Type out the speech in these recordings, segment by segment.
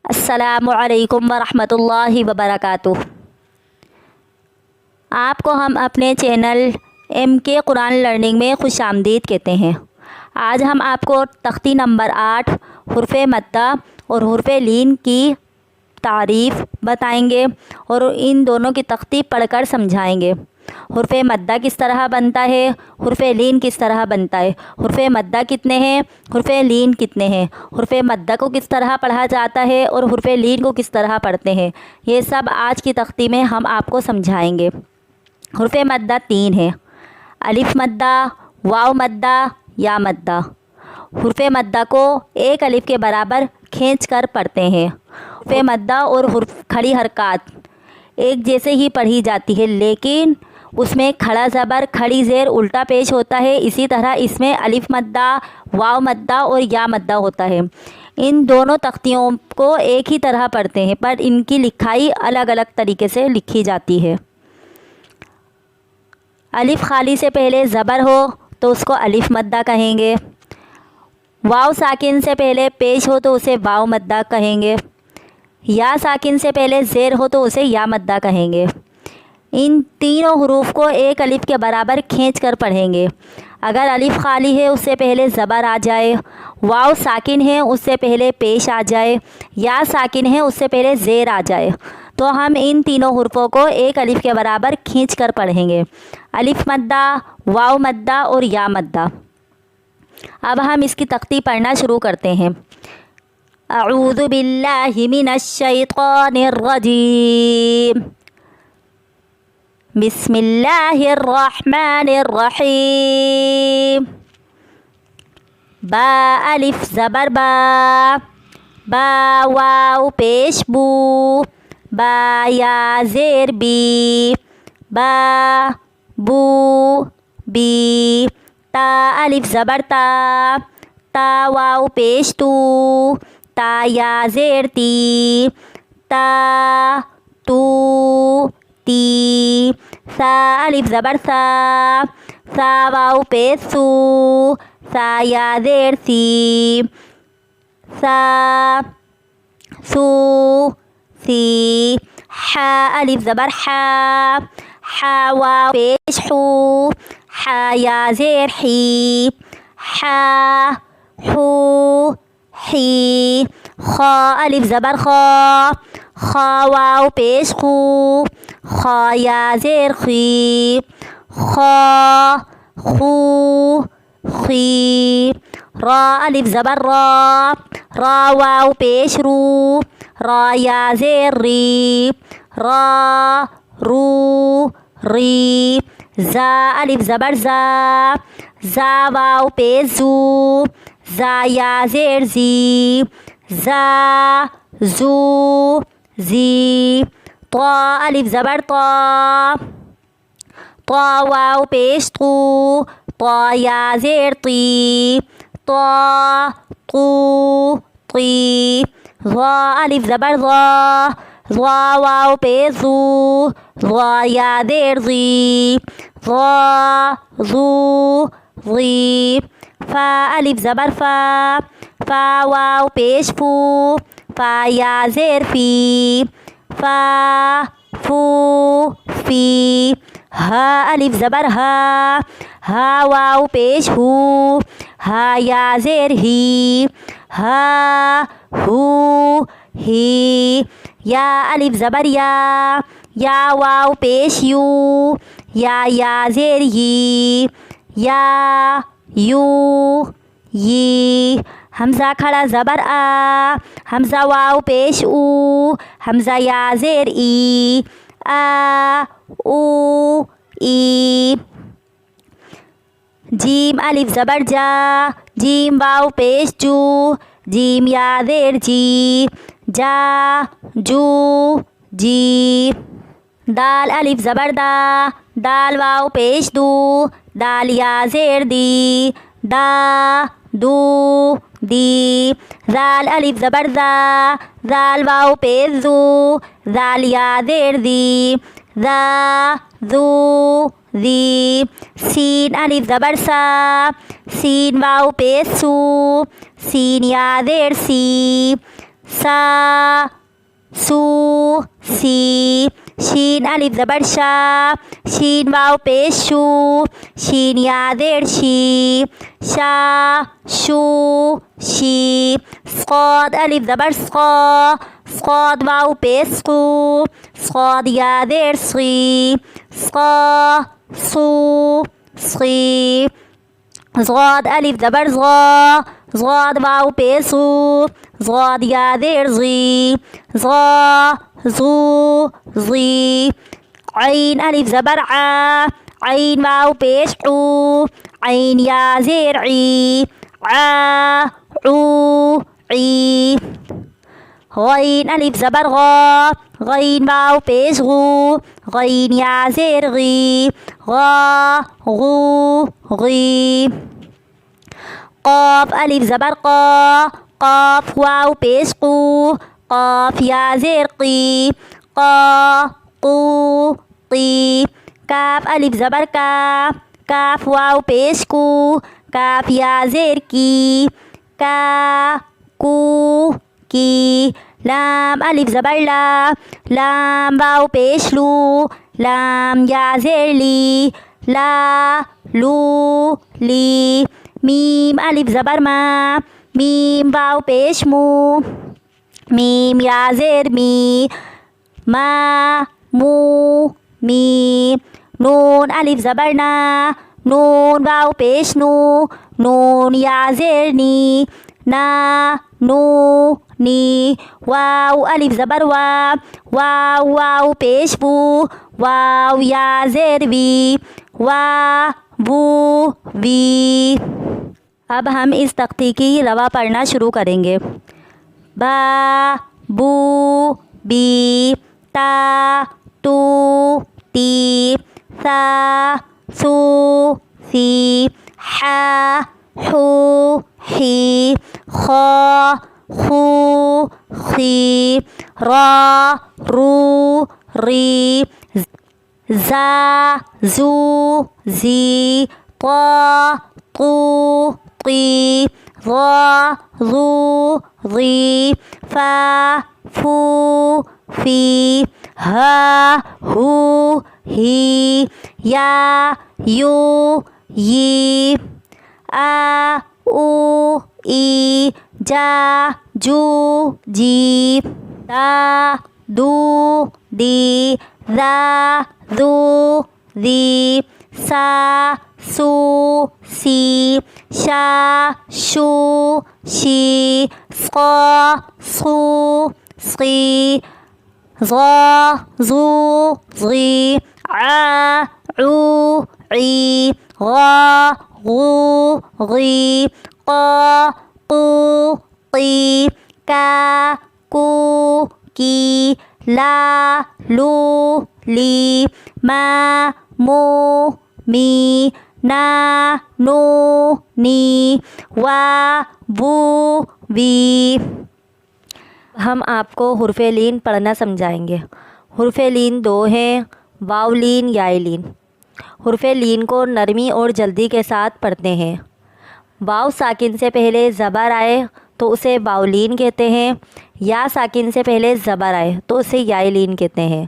अस्सलामुअलैकुम वरहमतुल्लाहि वबरकातुह। आपको हम अपने चैनल MK कुरान लर्निंग में खुशामदीद कहते हैं। आज हम आपको तख्ती नंबर 8 हुर्फ़े मद्दा और हुर्फ़े लीन की तारीफ़ बताएंगे और इन दोनों की तख्ती पढ़कर समझाएंगे। हुर्फ़े मद्दा किस तरह बनता है, हुर्फ़े लीन किस तरह बनता है, हुर्फ़े मद्दा कितने हैं, हुर्फ़े लीन कितने हैं, हुर्फ़े मद्दा को किस तरह पढ़ा जाता है और हुर्फ़े लीन को किस तरह पढ़ते हैं, ये सब आज की तख्ती में हम आपको समझाएंगे। हुर्फ़े मद्दा 3 है, अलिफ मद्दा, वाव मद्दा, या मद्दा। हुर्फ़े मद्दा को एक अलिफ के बराबर खींच कर पढ़ते हैं। हुर्फ़े मद्दा और खड़ी हरकत एक जैसे ही पढ़ी जाती है, लेकिन उसमें खड़ा ज़बर खड़ी ज़ेर उल्टा पेश होता है। इसी तरह इसमें अलिफ मद्दा, वाव मद्दा और या मद्दा होता है। इन दोनों तख्तियों को एक ही तरह पढ़ते हैं, पर इनकी लिखाई अलग अलग तरीके से लिखी जाती है। अलिफ खाली से पहले ज़बर हो तो उसको अलिफ मद्दा कहेंगे। वाव साकिन से पहले पेश हो तो उसे वाव मद्दा कहेंगे। या साकिन से पहले ज़ेर हो तो उसे या मद्दा कहेंगे। इन तीनों हुरूफ को एक अलिफ के बराबर खींच कर पढ़ेंगे। अगर अलिफ खाली है उससे पहले ज़बर आ जाए, वाव साकिन है उससे पहले पेश आ जाए, या साकिन है उससे पहले ज़ेर आ जाए, तो हम इन तीनों हुरूफों को एक अलिफ के बराबर खींच कर पढ़ेंगे। अलिफ मद्दा, वाव मद्दा और या मद्दा। अब हम इसकी तख्ती पढ़ना शुरू करते हैं। अऊज़ु बिल्लाहि मिनश शैतानिर रजीम। बिस्मिल्लाहिर रहमानिर रहीम। बा अलिफ ज़बर बा, बा वाव पेश बू, बा या ज़ेर बी, बा बू बी। ता अलिफ ज़बर ता, ता वाव पेश तू, ता या ज़ेर ती, ता तू ती। सा अलिफ ज़बर सा, सा वाव पेश सू, सा या ज़ेर सी, सा सू सी। हा अलिफ ज़बर हा, हा वाव पेश हू, हा या ज़ेर ही, हा हू ही। खा अलिफ ज़बर खा, खा वाव पेश खू, खा या ज़ेर खी, खा खू खी। रा अलिफ ज़बर रा, रा वाव पेश रू, रा या ज़ेर री, रा रू री। ज़ा अलिफ ज़बर ज़ा, ज़ा वाव पेश ज़ू, ज़ा या ज़ेर ज़ी, ज़ा ज़ू ज़ी। ता अलिफ ज़बर ता, ता वाव पेश तू, ता या ज़ेर ती, ता तू ती। ज़ा अलिफ ज़बर ज़ा, ज़ा वाव पेश ज़ू, ज़ा या ज़ेर ज़ी, ज़ा ज़ू ज़ी। फ़ा अलिफ ज़बर फ़ा, फ़ा वाव पेश फ़ू, फ़ा या ज़ेर फ़ी, फ़ा फ़ू फ़ी। हा अलिफ ज़बर हा, हा वाव पेश हू, हा या ज़ेर ही, हा हू ही। या अलिफ ज़बर या, या वाव पेश यू, या ज़ेर ही, या यू ये। हमज़ा खड़ा ज़बर आ, हमज़ा वाव पेश ऊ, हमज़ा या ज़ेर ई, आ ऊ ई। जीम अलिफ ज़बर जा, जीम वाव पेश जू, जीम या ज़ेर जी, जा जू जी। दाल अलिफ ज़बर दा, दाल वाव पेश दू, दाल या ज़ेर दी, दा दू दी। ज़ाल अलिफ ज़बर ज़ा, ज़ाल वाव पेश ज़ू, ज़ाल या ज़ेर दी, ज़ा ज़ू ज़ी। सीन अलिफ ज़बर सा, सीन वाव पेश सू, सीन या ज़ेर सी, सा सू सी। शीन अलिफ ज़बर शा, शीन वाव पेश शू, शीन या ज़ेर शी, शा शू शी। स्क़ाद अलिफ ज़बर स्क़ा, स्क़ाद वाव पेश स्क़ू, स्क़ाद या ज़ेर स्क़ी, स्क़ा सू स्क़ी। ज़ाद अलिफ ज़बर ज़ा, ज़ाद वाव पेश ज़ू, ज़ाद या ज़ेर ज़ी, ज़ा ज़ू ज़ी। ऐन अलिफ ज़बर आ, ऐन वाव पेश ऊ, ऐन या ज़ेर ई, आ ऊ ई। गैन अलिफ ज़बर गा, गैन वाव पेश गू, गैन या ज़ेर गी, गा गू गी। क़ाफ अलिफ ज़बर क़ा, क़ाफ वाव पेश क़ू, क़ाफ या ज़ेर क़ी, क़ा क़ू क़ी। काफ अलिफ ज़बर का, काफ वाव पेश कू, काफ या ज़ेर की, का कू की। लाम अलिफ ज़बर ला, लाम वाव पेश लू, लाम या ज़ेर ली, ला लू ली। मीम अलिफ ज़बर मा, मीम वाव पेश मू, मीम या ज़ेर मी, मा मू मी। नून अलिफ ज़बर ना, नून वाव पेश नू, नून या ज़ेर नी, ना नू नी। वाव अलिफ ज़बर वा, वाव वाव पेश वू, वाव या ज़ेर वी, वा वू वी। अब हम इस तख्ती की रवा पढ़ना शुरू करेंगे। बा बू बी, ता तू ती, सा सू सी, हा हू ही, खा खू खी, रा रू री, जा जू जी, ता तू ती, ज़ा ज़ू ज़ी, फा फू फी, हा हू ही, या यू यी, आ ऊ ई, जा जू जी, दा दू दी, ज़ा ज़ू ज़ी, सा सू सी, शा शू शी, स्क़ा सू स्क़ी, ज़ा ज़ू ज़ी, आ ऊ ई, गा गू गी, क़ा कू क़ी, का कू की, ला लू ली, मा मू मी, ना नू नी, वा वू वी। हम आपको हुर्फ़े लीन पढ़ना समझाएंगे। हुर्फ़े लीन दो हैं, वाव लीन, याय लीन। हुर्फ़े लीन को नरमी और जल्दी के साथ पढ़ते हैं। वाव साकिन से पहले ज़बर आए तो उसे वावलीन कहते हैं, या साकिन से पहले ज़बर आए तो उसे याय लीन कहते हैं।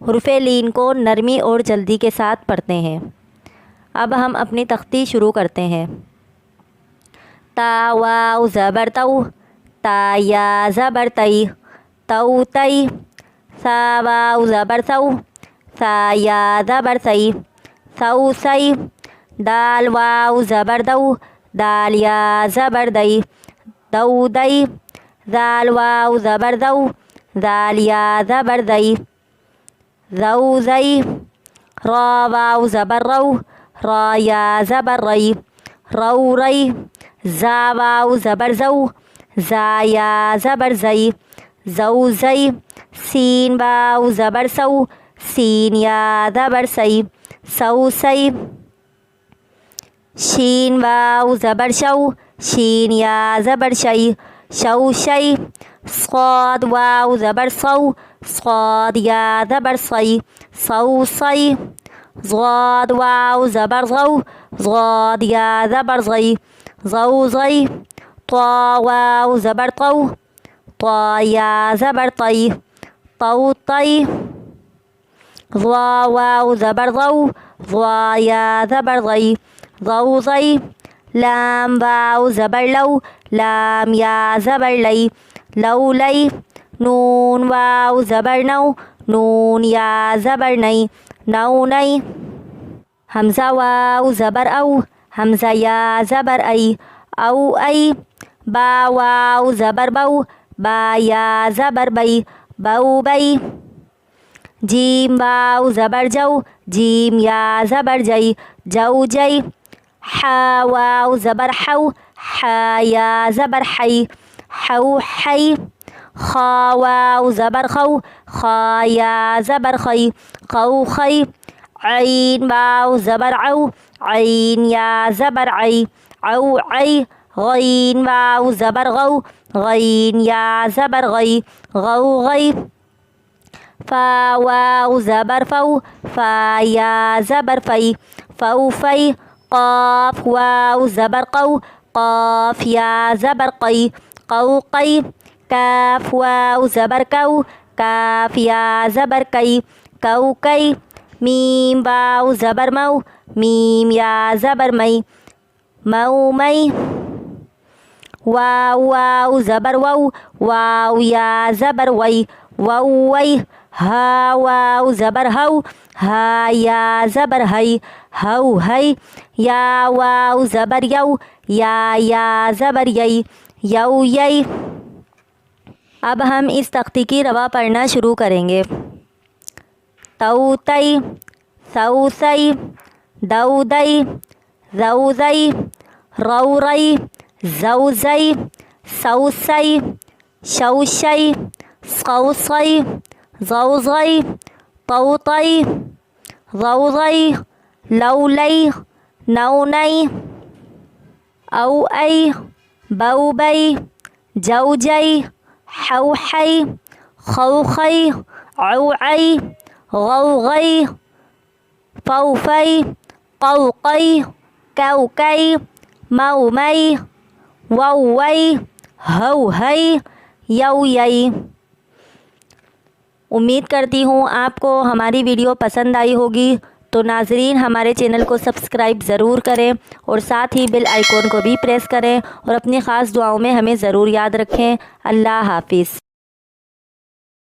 हुर्फ़े लीन को नरमी और जल्दी के साथ पढ़ते हैं। अब हम अपनी तख्ती शुरू करते हैं। ता वाव ज़बर तऊ, ता या ज़बर तई, तऊ तई। सा वाव ज़बर सऊ, सा या ज़बर सई, सऊ सई। दाल वाव ज़बर दऊ, दाल या ज़बर दई, दऊ दई। ज़ाल वाव ज़बर दऊ, ज़ाल या ज़बर दई, ज़ऊ ज़ई। रा वाव ज़बर रऊ, रा या ज़बर रई, रऊ रई। ज़ा वाव ज़बर ज़ऊ, ज़ा या ज़बर ज़ई, ज़ऊ ज़ई। सीन वाव ज़बर सऊ, सीन या ज़बर सई, सऊ सई। शीन वाव ज़बर शऊ, शीन या ज़बर शई, शऊ शई। स्वाद वाव ज़बर सऊ, स्वाद या ज़बर सई, सऊ सई। ज़ाद वाव ज़बर ज़ऊ, ज़ाद या ज़बर ज़ई, ज़ऊ ज़ई। त्वा वाव ज़बर तऊ, या ज़बर तई, तौ तई। ज़ा वाव ज़बर ज़ौ, ज़ा या ज़बर ज़ई, ज़ौ ज़ई। लाम वाव ज़बर लौ, लाम या ज़बर लई, लौ लई। नून वाव ज़बर नौ, नून या ज़बर नई, नौ नई। हमज़ा वाव ज़बर औ, हमज़ा या ज़बर आई, औ आई। बा वाव ज़बर बौ, बा या ज़बर बई, बौ बई। जीम वाव ज़बर जौ, जीम या ज़बर जई, जौ जई। हा वाव ज़बर हौ, हा या ज़बर हई, हौ हई। खा वाव ज़बर खौ, खा या ज़बर खई, खौ खई। ऐन वाव ज़बर औ, ऐन या ज़बर आई, औ आई। गईन वाव ज़बर गौ, गईन या ज़बर गई, गौ गई। फा वाव ज़बर फ़ौ, फ़ा या ज़बर फ़ई, फ़ौ फ़ई। क़ाफ़ वाव ज़बर क़ौ, क़ाफ़ या ज़बर क़ई, क़ौ क़ई। काफ़ वाव ज़बर कौ, काफ़ या ज़बर कई, कौ कई। मीम वाव ज़बर मौ, मीम या ज़बर मई, मौ मई। वाव वाव ज़बर वौ, वाव या ज़बर वई, वौ वई। हा वाव ज़बर हौ, हा या ज़बर हई, हौ हई। या वाव ज़बर यौ, या ज़बर यई, यौ यई। अब हम इस तख्ती की रवा पढ़ना शुरू करेंगे। तौ तई, सौ सई, दौ दई, ज़ौ ज़ई, रौ रई, ज़ौ ज़ई, सौ सई, शौ शई, सौ सई, ज़ौ ज़ई, तौ तई, ज़ौ ज़ई, लौ लई, नौ नई। औ ऐ, बौ बई, जौ जई, हौ हई, खौ खई, औ आई, गौ गई। फ़ौ फ़ई, क़ौ क़ई, कौ कई, मौ मई, वौ वई, हौ हई, यौ यई। उम्मीद करती हूँ आपको हमारी वीडियो पसंद आई होगी। तो नाज़रीन, हमारे चैनल को सब्सक्राइब ज़रूर करें और साथ ही बेल आइकॉन को भी प्रेस करें और अपनी ख़ास दुआओं में हमें ज़रूर याद रखें। अल्लाह हाफ़िज़।